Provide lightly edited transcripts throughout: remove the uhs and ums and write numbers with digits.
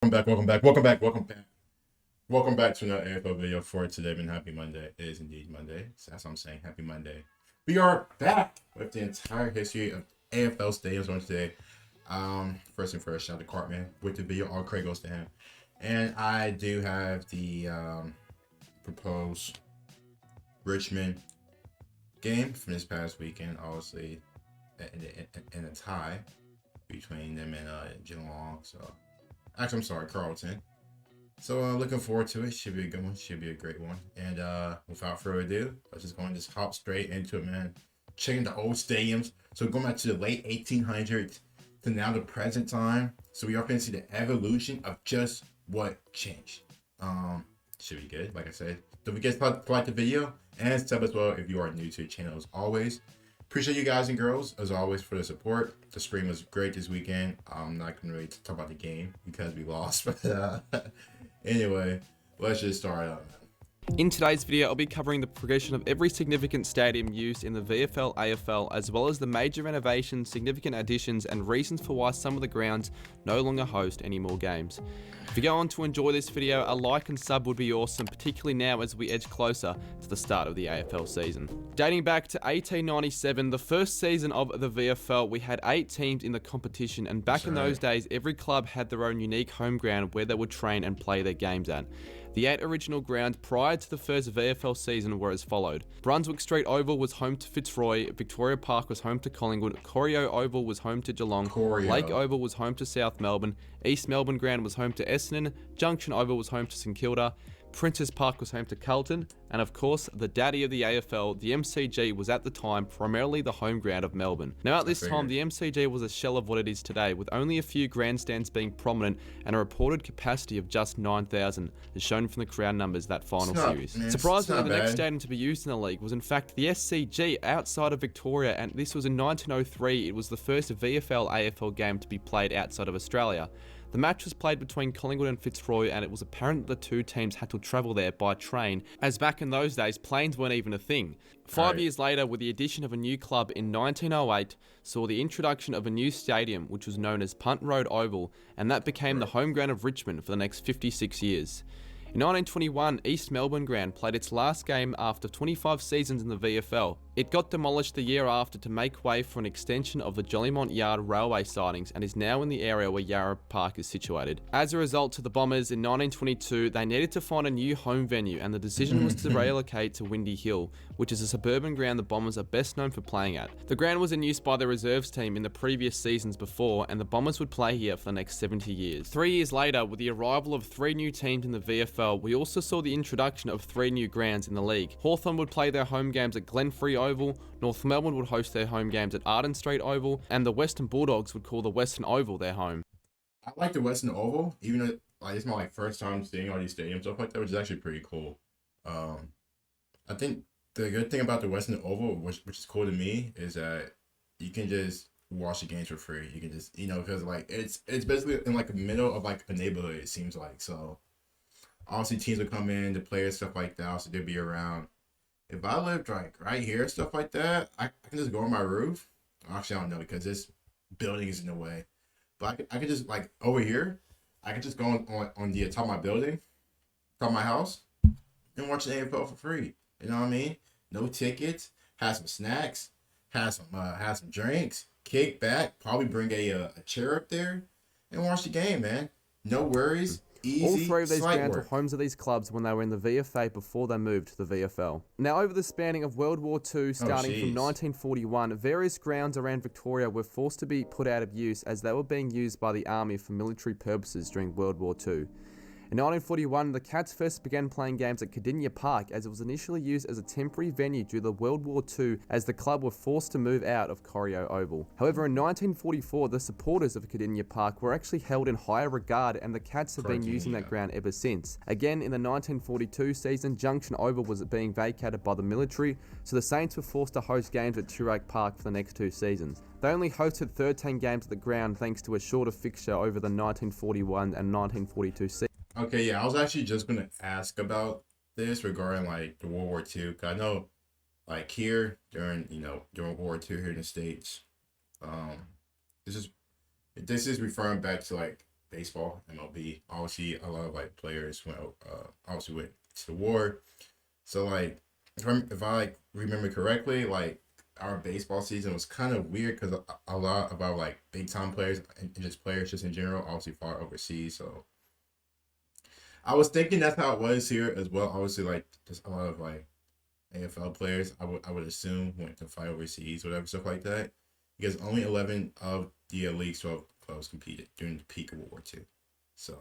Welcome back to another AFL video for today. And happy Monday. It is indeed Monday. So that's what I'm saying. Happy Monday. We are back with the entire history of AFL stadiums on today. First and first, shout out to Cartman with the video. All credit goes to him. And I do have the proposed Richmond game from this past weekend. Obviously, in a tie between them and Geelong. So, actually, I'm sorry, Carlton. So looking forward to it. Should be a good one. Should be a great one. And without further ado, let's just go and just hop straight into it, man. Checking the old stadiums. So going back to the late 1800s to now the present time. So we are going to see the evolution of just what changed. Should be good. Like I said, don't forget to like the video and sub as well if you are new to the channel as always. Appreciate you guys and girls as always for the support. The stream was great this weekend. I'm not going to really talk about the game because we lost, but anyway, let's just start out. In today's video, I'll be covering the progression of every significant stadium used in the VFL, AFL, as well as the major renovations, significant additions, and reasons for why some of the grounds no longer host any more games. If you go on to enjoy this video, a like and sub would be awesome, particularly now as we edge closer to the start of the AFL season. Dating back to 1897, the first season of the VFL, we had 8 teams in the competition, and back in those days, every club had their own unique home ground where they would train and play their games at. The 8 original grounds prior to the first VFL season were as followed. Brunswick Street Oval was home to Fitzroy, Victoria Park was home to Collingwood, Corio Oval was home to Geelong, Lake Oval was home to South Melbourne, East Melbourne Ground was home to Essendon, Junction Oval was home to St Kilda, Princes Park was home to Carlton, and of course, the daddy of the AFL, the MCG, was at the time primarily the home ground of Melbourne. Now at this time, the MCG was a shell of what it is today, with only a few grandstands being prominent and a reported capacity of just 9,000, as shown from the crowd numbers that final series. Surprisingly, the next stadium to be used in the league was in fact the SCG outside of Victoria, and this was in 1903. It was the first VFL AFL game to be played outside of Australia. The match was played between Collingwood and Fitzroy, and it was apparent that the two teams had to travel there by train, as back in those days, planes weren't even a thing. 5 years later, with the addition of a new club in 1908, saw the introduction of a new stadium, which was known as Punt Road Oval, and that became the home ground of Richmond for the next 56 years. In 1921, East Melbourne Ground played its last game after 25 seasons in the VFL. It got demolished the year after to make way for an extension of the Jollymont Yard railway sidings and is now in the area where Yarra Park is situated. As a result to the Bombers in 1922, they needed to find a new home venue, and the decision was to relocate to Windy Hill, which is a suburban ground the Bombers are best known for playing at. The ground was in use by the reserves team in the previous seasons before, and the Bombers would play here for the next 70 years. 3 years later, with the arrival of 3 new teams in the VFL, we also saw the introduction of 3 new grounds in the league. Hawthorn would play their home games at Glenfrey Oval, North Melbourne would host their home games at Arden Street Oval, and the Western Bulldogs would call the Western Oval their home. I like the Western Oval, even though it's my first time seeing all these stadiums stuff like that, which is actually pretty cool. I think the good thing about the Western Oval, which is cool to me, is that you can just watch the games for free. You can just, because it's basically in the middle of a neighborhood, it seems like. So obviously teams will come in, the players, stuff like that, so they'll be around. If I lived right here, stuff like that, I can just go on my roof. Actually, I don't know because this building is in the way. But I could just over here, I could just go on the top of my building, top of my house, and watch the AFL for free. You know what I mean? No tickets, have some snacks, have some drinks, kick back, probably bring a chair up there, and watch the game, man. No worries. Easy, all 3 of these grounds were work. homes of these clubs when they were in the VFA before they moved to the VFL. Now, over the spanning of World War II, starting from 1941, various grounds around Victoria were forced to be put out of use as they were being used by the army for military purposes during World War II. In 1941, the Cats first began playing games at Cardinia Park as it was initially used as a temporary venue due to World War II as the club were forced to move out of Corio Oval. However, in 1944, the supporters of Cardinia Park were actually held in higher regard and the Cats have been using that ground ever since. Again, in the 1942 season, Junction Oval was being vacated by the military, so the Saints were forced to host games at Toorak Park for the next 2 seasons. They only hosted 13 games at the ground thanks to a shorter fixture over the 1941 and 1942 season. Okay, yeah, I was actually just gonna ask about this regarding the World War II. 'Cause I know, here during World War II here in the States, this is referring back to baseball, MLB. Obviously, a lot of like players went to the war. So like, if I like remember correctly, like our baseball season was kind of weird because a lot of our like big time players and just players just in general obviously fought overseas. So I was thinking that's how it was here as well. Obviously, like just a lot of like AFL players, I would assume went to fight overseas, whatever stuff like that, because only 11 of the league's 12 clubs competed during the peak of World War II. So,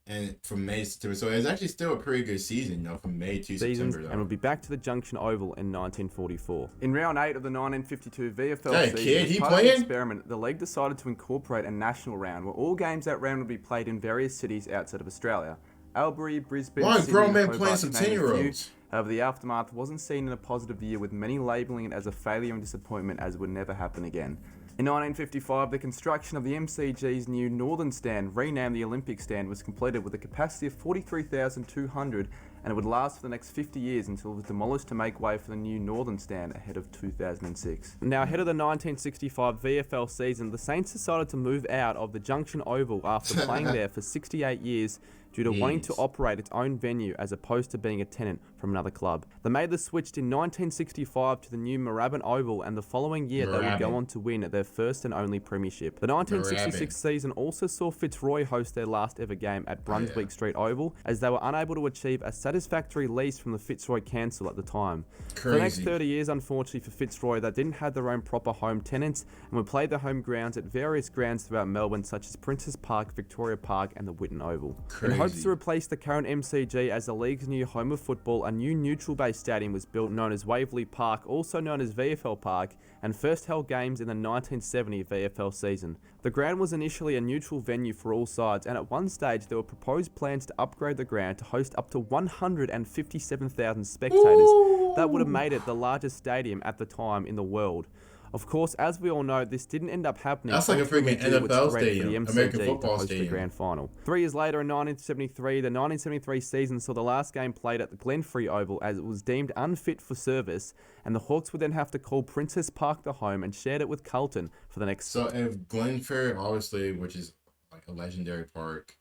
and from May to September, so it's actually still a pretty good season, from May to Seasons, September. and will be back to the Junction Oval in 1944. In round 8 of the 1952 VFL Hey, season, kid, as he part of the playing? experiment, the league decided to incorporate a national round where all games that round would be played in various cities outside of Australia. Albury, Brisbane, Why Sydney, grown men Hobart, playing some to name a few. 10-year-olds? However, the aftermath wasn't seen in a positive year, with many labelling it as a failure and disappointment as would never happen again. In 1955, the construction of the MCG's new Northern Stand, renamed the Olympic Stand, was completed with a capacity of 43,200, and it would last for the next 50 years until it was demolished to make way for the new Northern Stand ahead of 2006. Now, ahead of the 1965 VFL season, the Saints decided to move out of the Junction Oval after playing there for 68 years due to wanting to operate its own venue as opposed to being a tenant from another club. They made the switch in 1965 to the new Moorabbin Oval, and the following year they would go on to win their first and only premiership. The 1966 season also saw Fitzroy host their last ever game at Brunswick Street Oval, as they were unable to achieve a satisfactory lease from the Fitzroy Council at the time. For the next 30 years, unfortunately for Fitzroy, they didn't have their own proper home tenants and would play their home grounds at various grounds throughout Melbourne, such as Princess Park, Victoria Park and the Whitten Oval. In hopes to replace the current MCG as the league's new home of football, a new neutral-based stadium was built known as Waverley Park, also known as VFL Park, and first held games in the 1970 VFL season. The ground was initially a neutral venue for all sides, and at one stage there were proposed plans to upgrade the ground to host up to 157,000 spectators. That would have made it the largest stadium at the time in the world. Of course, as we all know, this didn't end up happening. That's like a freaking NFL stadium, American football stadium. The grand final. 3 years later, in 1973, the 1973 season saw the last game played at the Glenfrey Oval as it was deemed unfit for service, and the Hawks would then have to call Princess Park the home and shared it with Carlton for the next. So if Glenfrey, obviously, which is like a legendary park,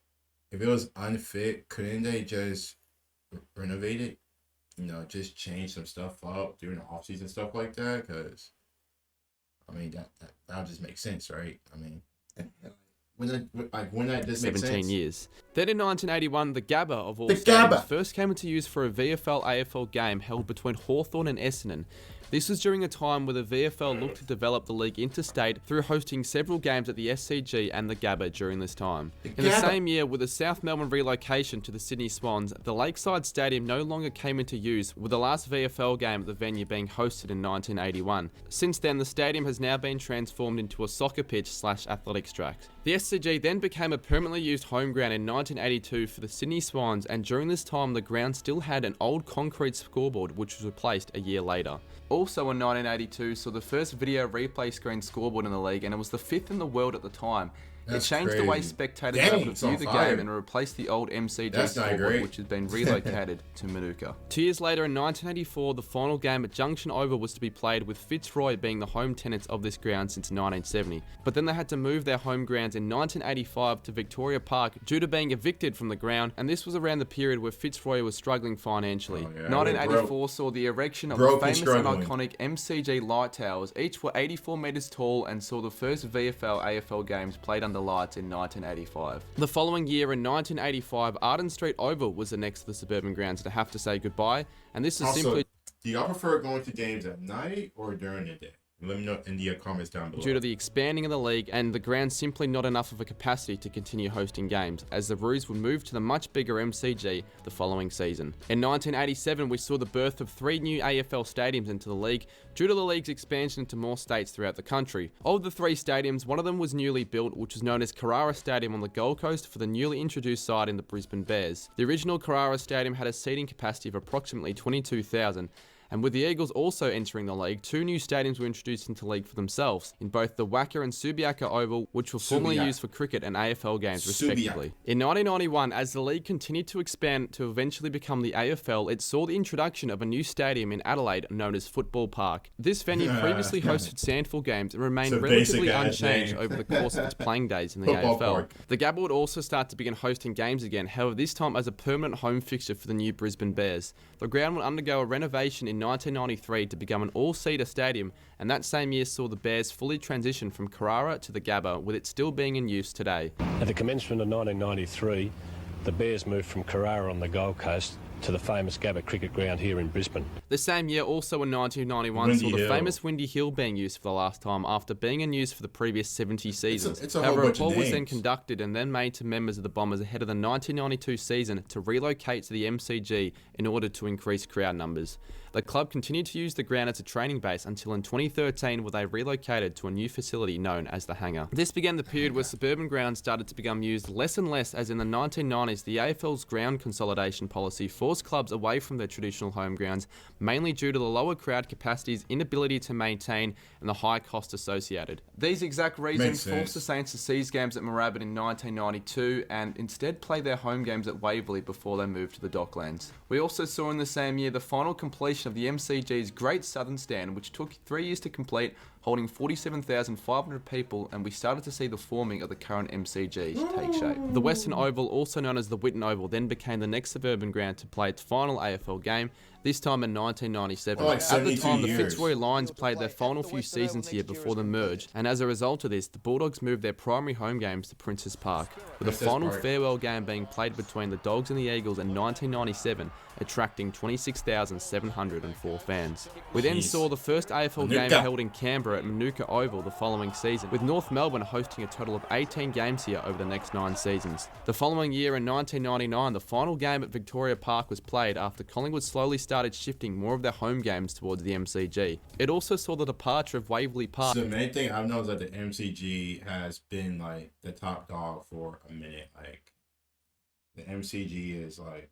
if it was unfit, couldn't they just renovate it? Just change some stuff up during the offseason, stuff like that? Because I mean, that just makes sense, right? I mean, when that just makes sense. 17 years. Then in 1981, the Gabba of all stadiums first came into use for a VFL AFL game held between Hawthorn and Essendon. This was during a time where the VFL looked to develop the league interstate through hosting several games at the SCG and the Gabba during this time. In the same year, with the South Melbourne relocation to the Sydney Swans, the Lakeside Stadium no longer came into use, with the last VFL game at the venue being hosted in 1981. Since then, the stadium has now been transformed into a soccer pitch/athletics track. The SCG then became a permanently used home ground in 1982 for the Sydney Swans, and during this time the ground still had an old concrete scoreboard which was replaced a year later. Also in 1982 saw the first video replay screen scoreboard in the league, and it was the 5th in the world at the time. It changed the way spectators were able to view the game and replaced the old MCG scoreboard, which has been relocated to Manuka. 2 years later, in 1984, the final game at Junction Oval was to be played, with Fitzroy being the home tenants of this ground since 1970. But then they had to move their home grounds in 1985 to Victoria Park due to being evicted from the ground, and this was around the period where Fitzroy was struggling financially. 1984 saw the erection of the famous and iconic MCG light towers. Each were 84 metres tall, and saw the first VFL AFL games played under lights in 1985. The following year, in 1985, Arden Street Oval was the next to the suburban grounds to have to say goodbye, and this is simply... Do y'all prefer going to games at night or during the day? Let me know in the comments down below. Due to the expanding of the league and the ground simply not enough of a capacity to continue hosting games, as the Roos would move to the much bigger MCG the following season. In 1987, we saw the birth of 3 new AFL stadiums into the league due to the league's expansion into more states throughout the country. Of the 3 stadiums, one of them was newly built, which was known as Carrara Stadium on the Gold Coast for the newly introduced side in the Brisbane Bears. The original Carrara Stadium had a seating capacity of approximately 22,000, And with the Eagles also entering the league, 2 new stadiums were introduced into the league for themselves, in both the WACA and Subiaco Oval, which were formerly used for cricket and AFL games respectively. In 1991, as the league continued to expand to eventually become the AFL, it saw the introduction of a new stadium in Adelaide known as Football Park. This venue previously hosted Sandful games and remained relatively unchanged over the course of its playing days in the AFL. Park. The Gabba would also start to begin hosting games again, however this time as a permanent home fixture for the new Brisbane Bears. The ground would undergo a renovation in 1993 to become an all-seater stadium, and that same year saw the Bears fully transition from Carrara to the Gabba, with it still being in use today. At the commencement of 1993, the Bears moved from Carrara on the Gold Coast to the famous Gabba cricket ground here in Brisbane. The same year, also in 1991, saw the famous Windy Hill being used for the last time after being in use for the previous 70 seasons. However, a poll was then conducted and then made to members of the Bombers ahead of the 1992 season to relocate to the MCG in order to increase crowd numbers. The club continued to use the ground as a training base until in 2013, where they relocated to a new facility known as the Hangar. This began the period where suburban grounds started to become used less and less, as in the 1990s the AFL's ground consolidation policy forced clubs away from their traditional home grounds, mainly due to the lower crowd capacities, inability to maintain, and the high cost associated. These exact reasons forced the Saints to cease games at Moorabbin in 1992 and instead play their home games at Waverley before they moved to the Docklands. We also saw in the same year the final completion of the MCG's Great Southern Stand, which took 3 years to complete, holding 47,500 people, and we started to see the forming of the current MCG take shape. The Western Oval, also known as the Whitten Oval, then became the next suburban ground to play its final AFL game, this time in 1997. At the time, the Fitzroy Lions played their final few seasons here before the merge, and as a result of this, the Bulldogs moved their primary home games to Princes Park, with the final farewell game being played between the Dogs and the Eagles in 1997, attracting 26,704 fans. We then saw the first AFL game held in Canberra at Manuka Oval the following season, with North Melbourne hosting a total of 18 games here over the next 9 seasons. The following year in 1999, the final game at Victoria Park was played after Collingwood slowly started shifting more of their home games towards the MCG. It also saw the departure of Waverley Park. So the main thing I've noticed that the MCG has been like the top dog for a minute. Like the MCG is like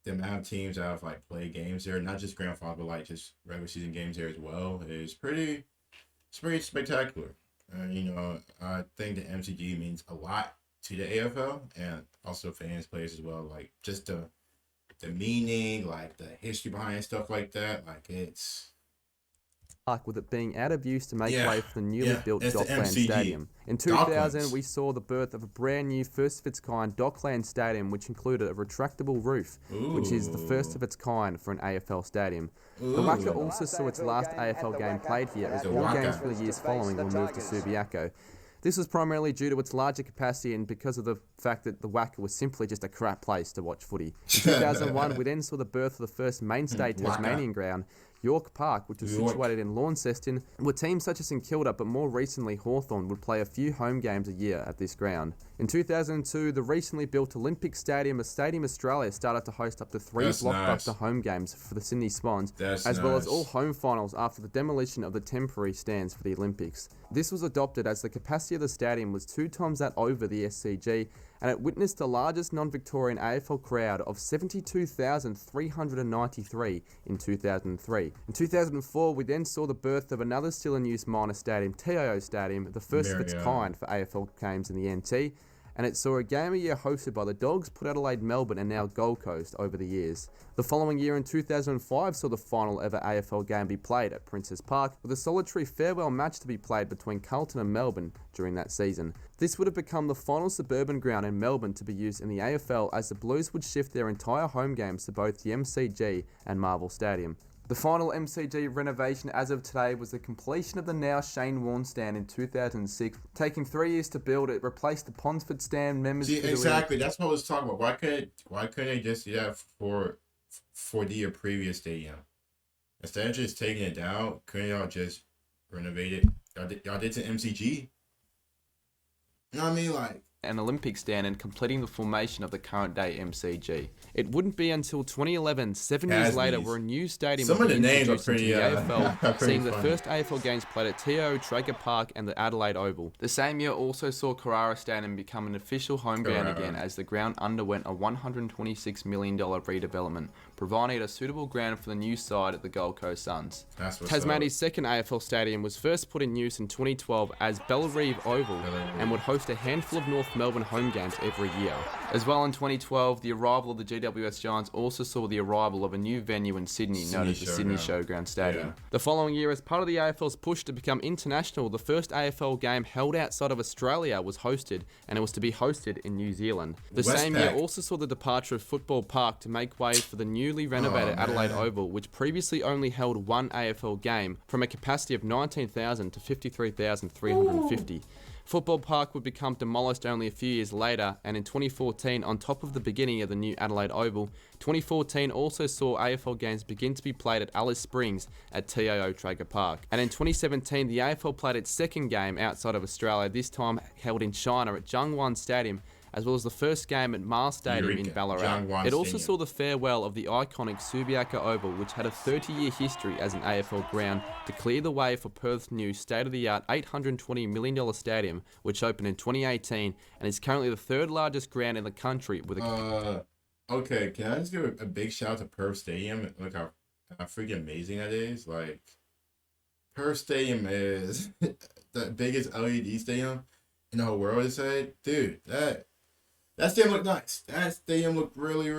the amount of teams that have like played games there, not just grand final, but like just regular season games there as well, is pretty spectacular. You know, I think the MCG means a lot to the AFL and also fans, players as well. Like just the meaning, like the history behind stuff like that. Like it's with it being out of use to make way for the newly built Dockland Stadium. In 2000, we saw the birth of a brand new first of its kind Dockland Stadium, which included a retractable roof, which is the first of its kind for an AFL stadium. The WACA also saw its last AFL game played here, as all games for the years following were moved to Subiaco. This was primarily due to its larger capacity and because of the fact that the WACA was simply just a crap place to watch footy. In 2001, we then saw the birth of the first mainstay Tasmanian ground, York Park, which was situated in Launceston, where teams such as St Kilda, but more recently Hawthorn, would play a few home games a year at this ground. In 2002, the recently built Olympic Stadium of Stadium Australia started to host up to 3 blockbuster home games for the Sydney Swans, as well as all home finals after the demolition of the temporary stands for the Olympics. This was adopted as the capacity of the stadium was 2 times that over the SCG, and it witnessed the largest non-Victorian AFL crowd of 72,393 in 2003. In 2004, we then saw the birth of another still-in-use minor stadium, TIO Stadium, the first of its kind for AFL games in the NT, and it saw a game a year hosted by the Dogs, Port Adelaide, Melbourne, and now Gold Coast over the years. The following year in 2005 saw the final ever AFL game be played at Princes Park, with a solitary farewell match to be played between Carlton and Melbourne during that season. This would have become the final suburban ground in Melbourne to be used in the AFL, as the Blues would shift their entire home games to both the MCG and Marvel Stadium. The final MCG renovation as of today was the completion of the now Shane Warne stand in 2006, taking 3 years to build. It replaced the Ponsford stand members. Exactly, that's what I was talking about. Why couldn't they just do that for the previous stadium? Instead of just taking it down, couldn't y'all just renovate it? Y'all did to MCG. You know what I mean? Like an Olympic stand and completing the formation of the current day MCG. It wouldn't be until 2011, 7 years later, where a new stadium was introduced into the AFL, seeing the first AFL games played at TO, Traeger Park and the Adelaide Oval. The same year also saw Carrara Stadium become an official home ground again, as the ground underwent a $126 million redevelopment, providing a suitable ground for the new side at the Gold Coast Suns. That's what's Tasmania's second AFL stadium was first put in use in 2012 as Bellerive Oval and would host a handful of North Melbourne home games every year. As well in 2012, the arrival of the GWS Giants also saw the arrival of a new venue in Sydney known as the Sydney Showground Stadium. Yeah. The following year, as part of the AFL's push to become international, the first AFL game held outside of Australia was hosted, and it was to be hosted in New Zealand. The same year also saw the departure of Football Park to make way for the newly renovated Adelaide Oval, which previously only held one AFL game from a capacity of 19,000 to 53,350. Football Park would become demolished only a few years later, and in 2014, on top of the beginning of the new Adelaide Oval, 2014 also saw AFL games begin to be played at Alice Springs at TIO Traeger Park. And in 2017, the AFL played its second game outside of Australia, this time held in China at Zhangwan Stadium, as well as the first game at Ma Stadium in Ballarat. It also saw the farewell of the iconic Subiaco Oval, which had a 30-year history as an AFL ground, to clear the way for Perth's new state-of-the-art $820 million stadium, which opened in 2018 and is currently the third largest ground in the country with a... Okay, can I just give a big shout out to Perth Stadium? Look how freaking amazing that is. Like, Perth Stadium is the biggest LED stadium in the whole world, is said. Dude, that stadium looked nice. That stadium looked really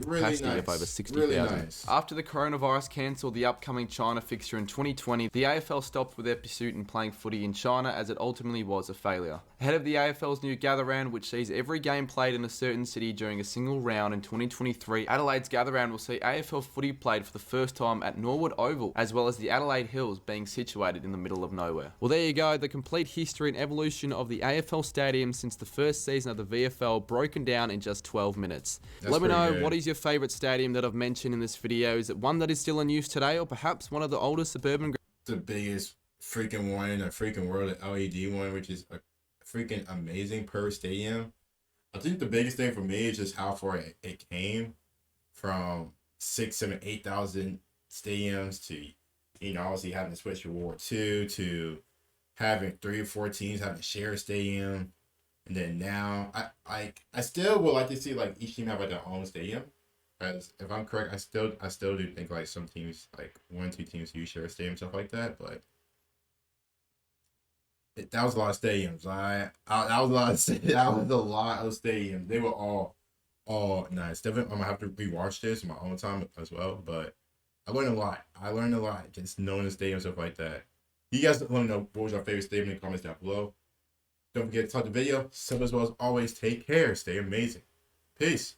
capacity nice. Of over 60,000. Really nice. After the coronavirus cancelled the upcoming China fixture in 2020, the AFL stopped with their pursuit in playing footy in China, as it ultimately was a failure. Ahead of the AFL's new Gather Round, which sees every game played in a certain city during a single round in 2023, Adelaide's Gather Round will see AFL footy played for the first time at Norwood Oval, as well as the Adelaide Hills being situated in the middle of nowhere. Well, there you go, the complete history and evolution of the AFL stadium since the first season of the VFL, broken down in just 12 minutes. Let me know, what is your favourite stadium that I've mentioned in this video? Is it one that is still in use today, or perhaps one of the older suburban... The biggest freaking one in the freaking world, the LED one, which is a freaking amazing Perth Stadium. I think the biggest thing for me is just how far it came from 6, 7, 8,000 stadiums to, you know, obviously having to switch to World War II, to having 3 or 4 teams having to share a stadium. And then now, I still would like to see like each team have like their own stadium. As if I'm correct, I still do think like some teams, like 1, 2 teams, do share a stadium, stuff like that. But that was a lot of stadiums. That was a lot of stadiums. They were all nice. Definitely, I'm gonna have to rewatch this on my own time as well. But I learned a lot. Just knowing the stadium, stuff like that. You guys let me know what was your favorite stadium in the comments down below. Don't forget to like the video, sub as well as always. Take care. Stay amazing. Peace.